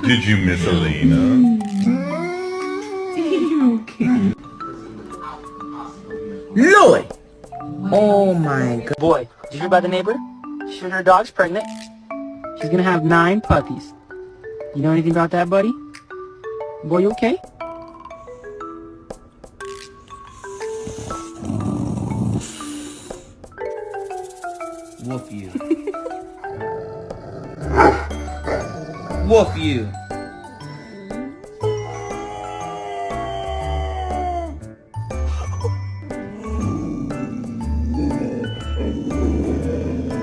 Did you miss Alina? Lloyd! Oh my god. Boy, did you hear about the neighbor? She heard her dog's pregnant. She's gonna have 9 puppies. You know anything about that, buddy? Boy, you okay? Woof you. Woof you.